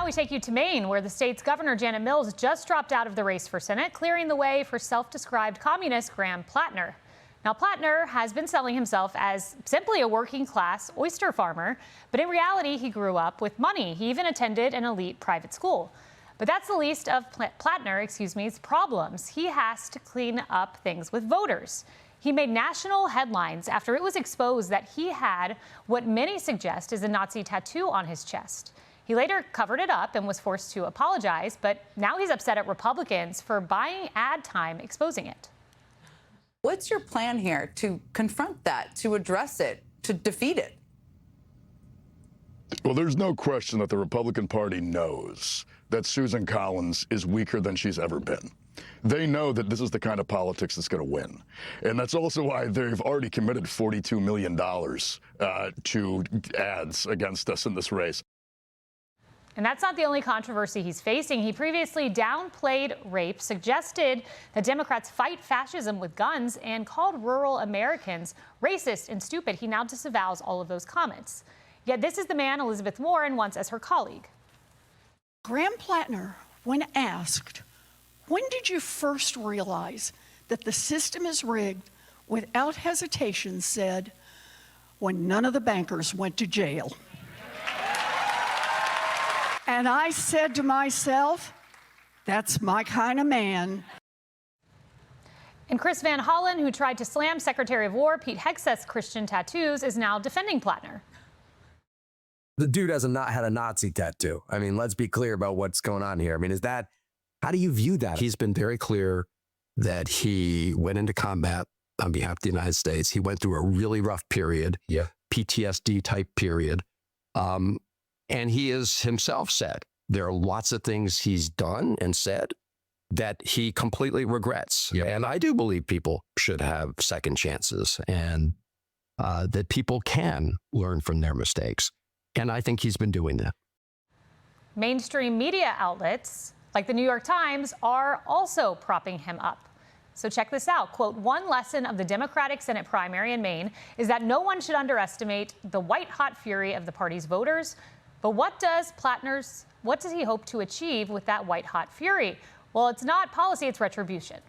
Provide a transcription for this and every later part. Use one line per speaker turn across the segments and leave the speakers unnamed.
now we take you to Maine, where the state's Governor Janet Mills just dropped out of the race for Senate, clearing the way for self-described communist Graham Platner. Now, Platner has been selling himself as simply a working-class oyster farmer, but in reality, he grew up with money. He even attended an elite private school. But that's the least of Platner's problems. He has to clean up things with voters. He made national headlines after it was exposed that he had what many suggest is a Nazi tattoo on his chest. He later covered it up and was forced to apologize, but now he's upset at Republicans for buying ad time exposing it.
What's your plan here to confront that, to address it, to defeat it?
Well, there's no question that the Republican Party knows that Susan Collins is weaker than she's ever been. They know that this is the kind of politics that's going to win. And that's also why they've already committed $42 million to ads against us in this race.
And that's not the only controversy he's facing. He previously downplayed rape, suggested that Democrats fight fascism with guns, and called rural Americans racist and stupid. He now disavows all of those comments. Yet this is the man Elizabeth Warren wants as her colleague.
Graham Platner, when asked, when did you first realize that the system is rigged, without hesitation said, when none of the bankers went to jail. And I said to myself, that's my kind of man.
And Chris Van Hollen, who tried to slam Secretary of War Pete Hegseth's Christian tattoos, is now defending Platner.
The dude has not had a Nazi tattoo. I mean, let's be clear about what's going on here. I mean, how do you view that? He's been very clear that he went into combat on behalf of the United States. He went through a really rough period, PTSD type period. And he has himself said there are lots of things he's done and said that he completely regrets. And I do believe people should have second chances and that people can learn from their mistakes. And I think he's been doing that.
Mainstream media outlets, like the New York Times, are also propping him up. So check this out. Quote, one lesson of the Democratic Senate primary in Maine is that no one should underestimate the white-hot fury of the party's voters. But what does he hope to achieve with that white-hot fury? Well, it's not policy, it's retribution.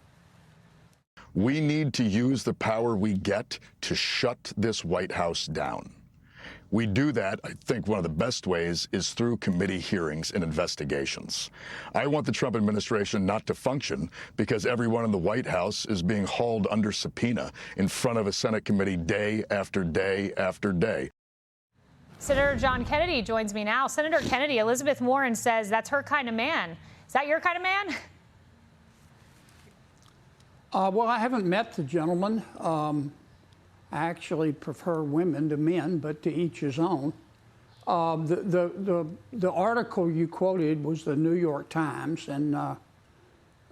We need to use the power we get to shut this White House down. We do that, I think one of the best ways is through committee hearings and investigations. I want the Trump administration not to function because everyone in the White House is being hauled under subpoena in front of a Senate committee day after day after day.
Senator John Kennedy joins me now. Senator Kennedy, Elizabeth Warren says that's her kind of man. Is that your kind of man?
Well, I haven't met the gentleman. I actually prefer women to men, but to each his own. The article you quoted was the New York Times, and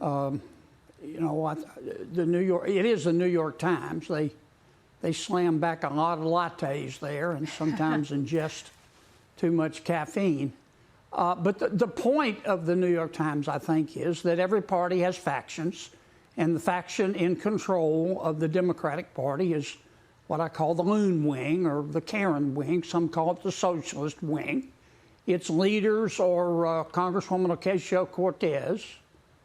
you know, it is the New York Times. They slam back a lot of lattes there and sometimes ingest too much caffeine. But the point of the New York Times, I think, is that every party has factions, and the faction in control of the Democratic Party is what I call the loon wing or the Karen wing. Some call it the socialist wing. Its leaders are Congresswoman Ocasio-Cortez,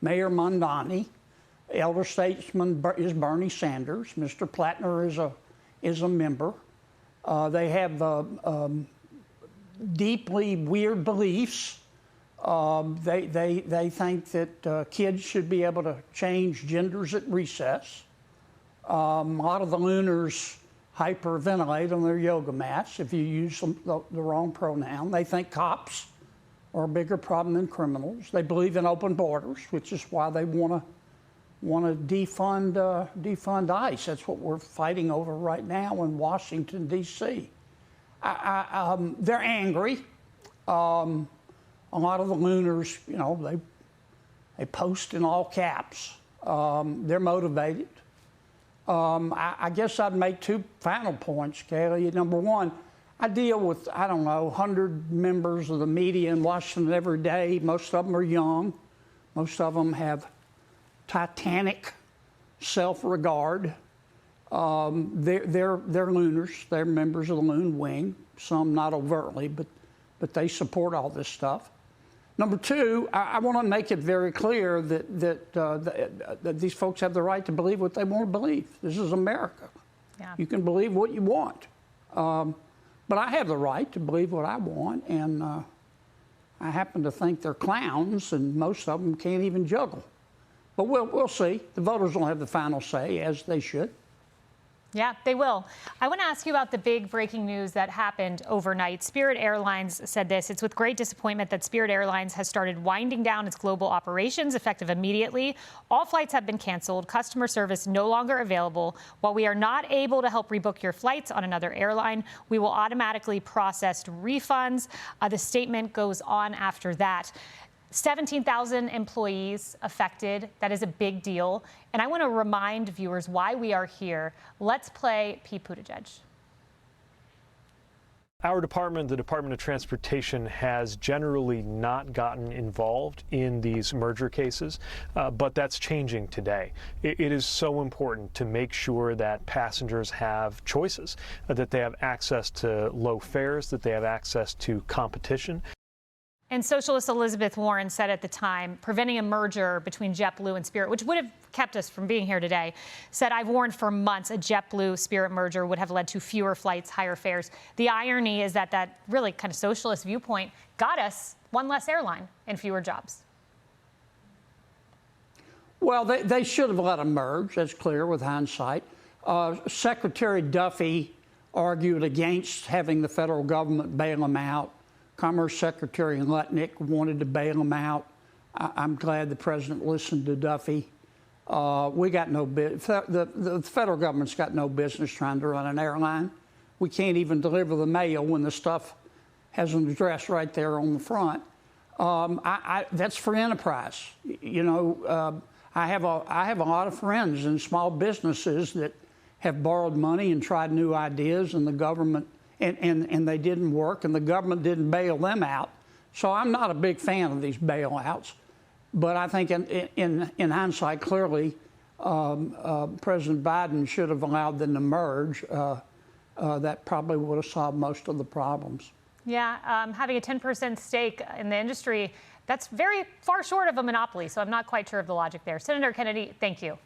Mayor Mondani, elder statesman is Bernie Sanders. Mr. Platner is a member. They have deeply weird beliefs. They think that kids should be able to change genders at recess. A lot of the Looners hyperventilate on their yoga mats if you use the wrong pronoun. They think cops are a bigger problem than criminals. They believe in open borders, which is why they want to defund ICE. That's what we're fighting over right now in Washington, D.C. They're angry. A lot of the Looners, you know, they post in all caps. They're motivated. I guess I'd make two final points, Kaylee. Number one, I deal with, 100 members of the media in Washington every day. Most of them are young. Most of them have titanic self-regard. They're Looners. They're members of the Loon Wing. Some not overtly, but they support all this stuff. Number two, I want to make it very clear that these folks have the right to believe what they want to believe. This is America.
Yeah.
You can believe what you want. But I have the right to believe what I want, and I happen to think they're clowns, and most of them can't even juggle. But we'll see. The voters will have the final say, as they should.
Yeah, they will. I want to ask you about the big breaking news that happened overnight. Spirit Airlines said this. It's with great disappointment that Spirit Airlines has started winding down its global operations effective immediately. All flights have been canceled, customer service no longer available. While we are not able to help rebook your flights on another airline, we will automatically process refunds. The statement goes on after that. 17,000 employees affected. That is a big deal. And I want to remind viewers why we are here. Let's play Pete Buttigieg.
Our department, the Department of Transportation, has generally not gotten involved in these merger cases, but that's changing today. It is so important to make sure that passengers have choices, that they have access to low fares, that they have access to competition.
And socialist Elizabeth Warren said at the time, preventing a merger between JetBlue and Spirit, which would have kept us from being here today, said, I've warned for months a JetBlue-Spirit merger would have led to fewer flights, higher fares. The irony is that that really kind of socialist viewpoint got us one less airline and fewer jobs.
Well, they should have let them merge. That's clear with hindsight. Secretary Duffy argued against having the federal government bail them out. Commerce Secretary Lutnick wanted to bail them out. I'm glad the president listened to Duffy. We got no the federal government's got no business trying to run an airline. We can't even deliver the mail when the stuff has an address right there on the front. That's free enterprise. You know, I have a lot of friends in small businesses that have borrowed money and tried new ideas, and the government. And they didn't work, and the government didn't bail them out. So I'm not a big fan of these bailouts. But I think in hindsight, clearly, President Biden should have allowed them to merge. That probably would have solved most of the problems.
Yeah, having a 10% stake in the industry, that's very far short of a monopoly. So I'm not quite sure of the logic there. Senator Kennedy, thank you.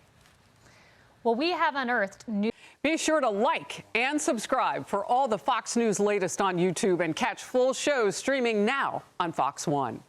Well, we have unearthed new.
Be sure to like and subscribe for all the Fox News latest on YouTube, and catch full shows streaming now on Fox One.